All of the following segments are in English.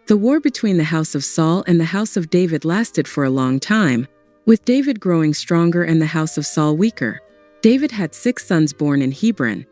The war between the house of Saul and the house of David lasted for a long time, with David growing stronger and the house of Saul weaker. David had 6 sons born in Hebron: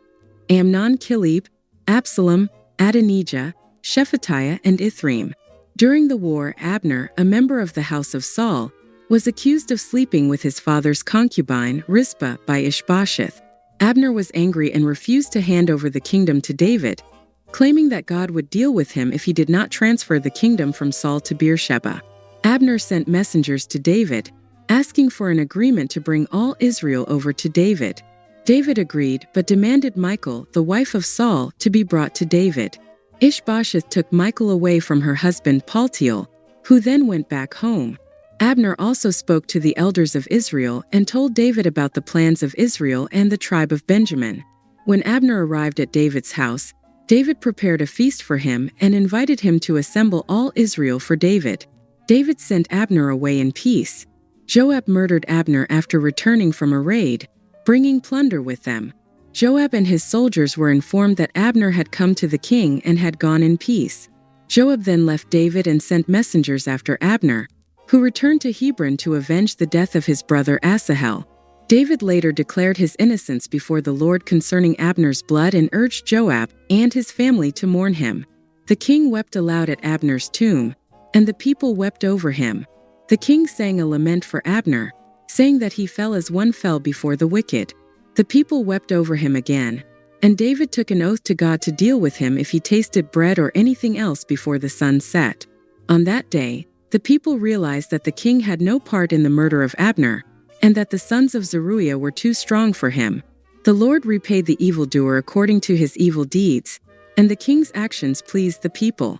Amnon, Kilib, Absalom, Adonijah, Shephatiah, and Ithream. During the war, Abner, a member of the house of Saul, was accused of sleeping with his father's concubine, Rizpah, by Ishbosheth. Abner was angry and refused to hand over the kingdom to David, claiming that God would deal with him if he did not transfer the kingdom from Saul to Beersheba. Abner sent messengers to David, asking for an agreement to bring all Israel over to David. David agreed, but demanded Michal, the wife of Saul, to be brought to David. Ishbosheth took Michal away from her husband Paltiel, who then went back home. Abner also spoke to the elders of Israel and told David about the plans of Israel and the tribe of Benjamin. When Abner arrived at David's house, David prepared a feast for him and invited him to assemble all Israel for David. David sent Abner away in peace. Joab murdered Abner after returning from a raid, bringing plunder with them. Joab and his soldiers were informed that Abner had come to the king and had gone in peace. Joab then left David and sent messengers after Abner, who returned to Hebron to avenge the death of his brother Asahel. David later declared his innocence before the Lord concerning Abner's blood and urged Joab and his family to mourn him. The king wept aloud at Abner's tomb, and the people wept over him. The king sang a lament for Abner, saying that he fell as one fell before the wicked. The people wept over him again, and David took an oath to God to deal with him if he tasted bread or anything else before the sun set. On that day, the people realized that the king had no part in the murder of Abner, and that the sons of Zeruiah were too strong for him. The Lord repaid the evildoer according to his evil deeds, and the king's actions pleased the people.